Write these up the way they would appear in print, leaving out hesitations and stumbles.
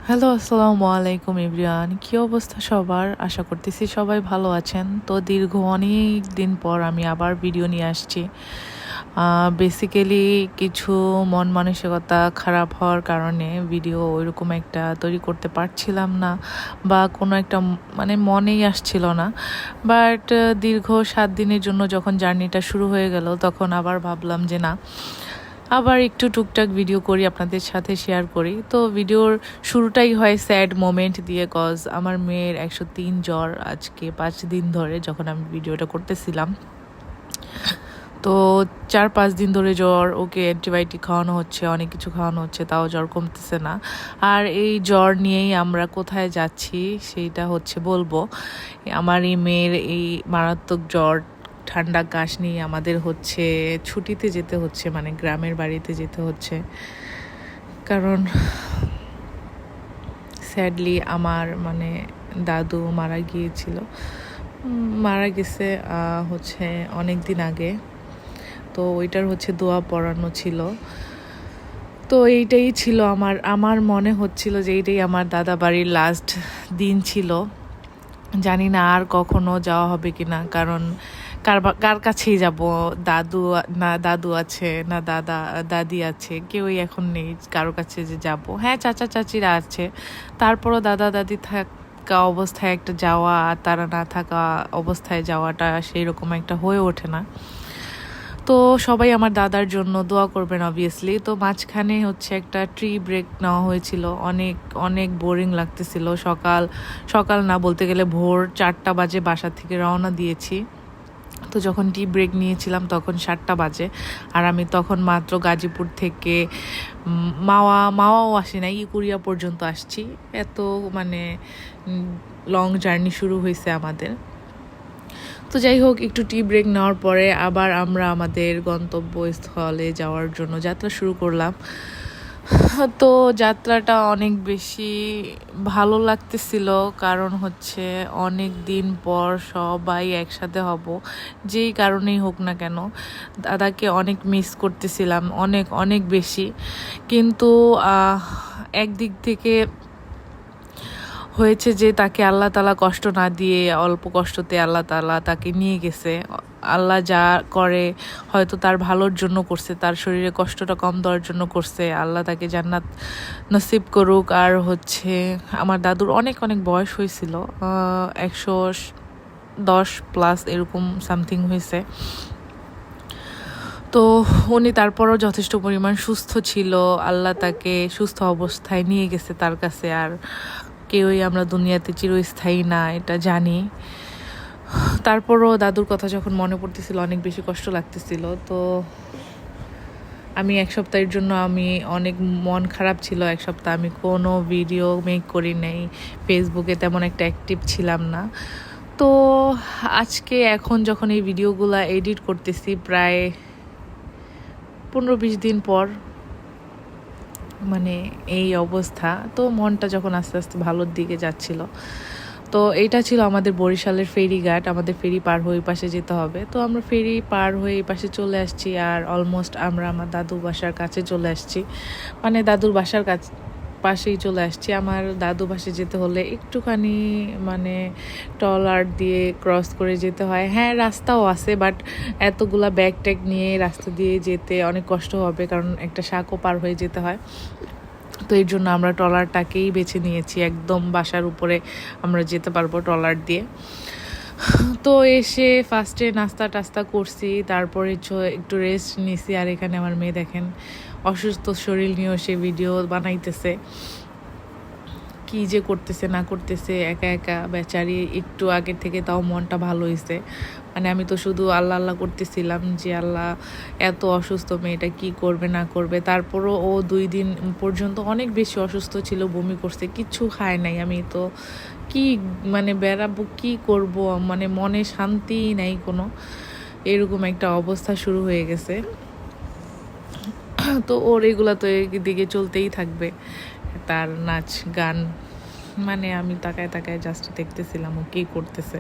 Hello, আসসালামু আলাইকুম everyone. কি অবস্থা সবার? আশা করতেছি সবাই ভালো আছেন। তো দীর্ঘ অনেক দিন পর আমি আবার ভিডিও নিয়ে আসছি। বেসিক্যালি কিছু মন মানসিকতা খারাপ হওয়ার কারণে ভিডিও ওইরকম একটা তৈরি করতে পারছিলাম না, বা কোনো একটা মানে মনেই আসছিল না। বাট দীর্ঘ 7 দিনের জন্য যখন জার্নিটা শুরু হয়ে গেল, তখন আবার ভাবলাম যে না, আবার একটু টুকটাক ভিডিও করি, আপনাদের সাথে শেয়ার করি। তো ভিডিওর শুরুটাই হয় স্যাড মোমেন্ট দিয়ে, কজ আমার মেয়ের 103 জ্বর আজকে 5 দিন ধরে, যখন আমি ভিডিওটা করতেছিলাম। তো 4-5 দিন ধরে জ্বর, ওকে অ্যান্টিবায়োটিক খাওয়ানো হচ্ছে, অনেক কিছু খাওয়ানো হচ্ছে, তাও জ্বর কমতেছে না। আর এই জ্বর নিয়েই আমরা কোথায় যাচ্ছি সেইটা হচ্ছে বলবো। আমার এই মেয়ের এই মারাত্মক জ্বর, ঠান্ডা কাশ নিয়ে আমাদের হচ্ছে ছুটিতে যেতে হচ্ছে, মানে গ্রামের বাড়িতে যেতে হচ্ছে। কারণ স্যাডলি আমার মানে দাদু মারা গিয়েছিল। মারা গেছে হচ্ছে অনেক দিন আগে। তো ওইটার হচ্ছে দোয়া পড়ানো ছিল। তো এইটাই ছিল আমার মনে হচ্ছিল যে এইটাই আমার দাদা বাড়ির লাস্ট দিন ছিল। জানি না আর কখনো যাওয়া হবে কিনা, কারণ কার কাছেই যাব? দাদু আছে না দাদি আছে, কেউই এখন নেই কারো কাছে যে যাব। হ্যাঁ, চাচা চাচিরা আছে, তারপরও দাদা দাদি থাকা অবস্থায় একটা যাওয়া আর তারা না থাকা অবস্থায় যাওয়াটা সেই রকম একটা হয়ে ওঠে না। তো সবাই আমার দাদার জন্য দোয়া করবেন অবভিয়াসলি। তো মাঝখানে হচ্ছে একটা ট্রি ব্রেক নেওয়া হয়েছিল। অনেক অনেক বোরিং লাগতেছিল। সকাল সকাল না, বলতে গেলে ভোর 4টা বাজে বাসা থেকে রওনা দিয়েছি। তো যখন টি ব্রেক নিয়েছিলাম তখন 7টা বাজে, আর আমি তখন মাত্র গাজীপুর থেকে মাওয়াও আসি নাই, ইকুরিয়া পর্যন্ত আসছি। এত মানে লং জার্নি শুরু হয়েছে আমাদের। তো যাই হোক, একটু টি ব্রেক নেওয়ার পরে আবার আমরা আমাদের গন্তব্যস্থলে যাওয়ার জন্য যাত্রা শুরু করলাম। তো যাত্রাটা অনেক বেশি ভালো লাগতেছিল, কারণ হচ্ছে অনেক দিন পর সবাই একসাথে হব, যেই কারণেই হোক না কেন। দাদাকে অনেক মিস করতেছিলাম, অনেক অনেক বেশি। কিন্তু একদিক থেকে হয়েছে যে তাকে আল্লাহ তাআলা কষ্ট না দিয়ে অল্প কষ্টতে আল্লাহ তাআলা তাকে নিয়ে গেছে। আল্লাহ যা করে হয়তো তার ভালোর জন্য করছে, তার শরীরে কষ্টটা কম দেওয়ার জন্য করছে। আল্লাহ তাকে জান্নাত নসিব করুক। আর হচ্ছে আমার দাদুর অনেক অনেক বয়স হয়েছিল, 110+ এরকম সামথিং হয়েছে। তো উনি তারপরও যথেষ্ট পরিমাণ সুস্থ ছিল। আল্লাহ তাকে সুস্থ অবস্থায় নিয়ে গেছে তার কাছে। আর কেউই আমরা দুনিয়াতে চিরস্থায়ী না, এটা জানি। তারপরও দাদুর কথা যখন মনে পড়তেছিল অনেক বেশি কষ্ট লাগতেছিল। তো আমি 1 সপ্তাহের জন্য আমি অনেক মন খারাপ ছিল। 1 সপ্তাহ আমি কোনো ভিডিও মেক করি নাই, ফেসবুকে তেমন একটা অ্যাক্টিভ ছিলাম না। তো আজকে এখন যখন এই ভিডিওগুলো এডিট করতেছি, প্রায় 15-20 দিন পর মানে এই অবস্থা। তো মনটা যখন আস্তে আস্তে ভালোর দিকে যাচ্ছিল, তো এইটা ছিল আমাদের বরিশালের ফেরিঘাট। আমাদের ফেরি পার হয়ে পাশে যেতে হবে। তো আমরা ফেরি পার হয়ে এই পাশে চলে আসছি, আর অলমোস্ট আমরা আমার দাদুর বাসার কাছে চলে আসছি। মানে দাদুর বাসার পাশেই চলে আসছি। আমার দাদু বাসে যেতে হলে একটুখানি মানে ট্রলার দিয়ে ক্রস করে যেতে হয়। হ্যাঁ, রাস্তাও আছে, বাট এতগুলা ব্যাগ ট্যাগ নিয়ে রাস্তা দিয়ে যেতে অনেক কষ্ট হবে, কারণ একটা শাকও পার হয়ে যেতে হয়। তো এর জন্য আমরা ট্রলারটাকেই বেছে নিয়েছি, একদম বাসার উপরে আমরা যেতে পারবো ট্রলার দিয়ে। তো এসে ফার্স্টে নাস্তা টাস্তা করছি, তারপরে একটু রেস্ট নিছি। আর এখানে আমার মেয়ে দেখেন, অসুস্থ শরীর নিয়েও সে ভিডিও বানাইতেছে, কি যে করতেছে না করতেছে একা একা বেচারি। একটু আগে থেকে তাও মনটা ভালো হয়েছে। মানে আমি তো শুধু আল্লাহ আল্লাহ করতেছিলাম যে আল্লাহ, এত অসুস্থ মেয়েটা কি করবে না করবে। তারপরও ও 2 দিন পর্যন্ত অনেক বেশি অসুস্থ ছিল, বমি করছে, কিচ্ছু খায় নাই। আমি তো কি মানে বেড়াবো, কি করব, মানে মনে শান্তি নাই কোনো, এরকম একটা অবস্থা শুরু হয়ে গেছে। তো ওর এগুলা তো এদিকে চলতেই থাকবে, তার নাচ গান। মানে আমি তাকায় তাকায় জাস্ট দেখতেছিলাম ও কী করতেছে।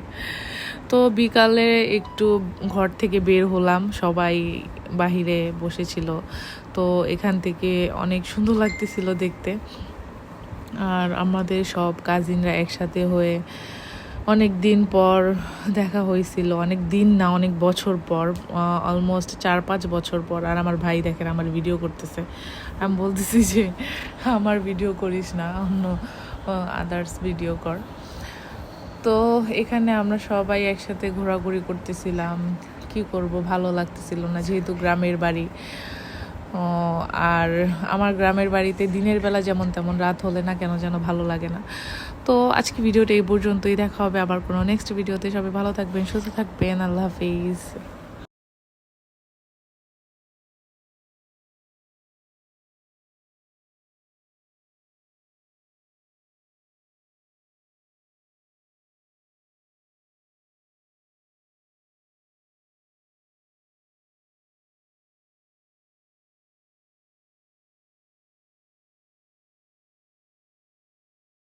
তো বিকালে একটু ঘর থেকে বের হলাম, সবাই বাহিরে বসেছিল। তো এখান থেকে অনেক সুন্দর লাগতেছিল দেখতে। আর আমাদের সব কাজিনরা একসাথে হয়ে অনেক দিন পর দেখা হয়েছিল, অনেক দিন না অনেক বছর পর, অলমোস্ট 4-5 বছর পর। আর আমার ভাই দেখেন আমার ভিডিও করতেছে, আমি বলতেছি যে আমার ভিডিও করিস না, অন্য আদার্স ভিডিও কর। তো এখানে আমরা সবাই একসাথে ঘোরাঘুরি করতেছিলাম, কি করব ভালো লাগতেছিল না, যেহেতু গ্রামের বাড়ি। আর আমার গ্রামের বাড়িতে দিনের বেলা যেমন তেমন, রাত হলে না কেন যেন ভালো লাগে না। তো আজকে ভিডিওটা এই পর্যন্তই, দেখা হবে আবার কোনো নেক্সট ভিডিওতে। সবাই ভালো থাকবেন, সুস্থ থাকবেন, আল্লাহ হাফিজ।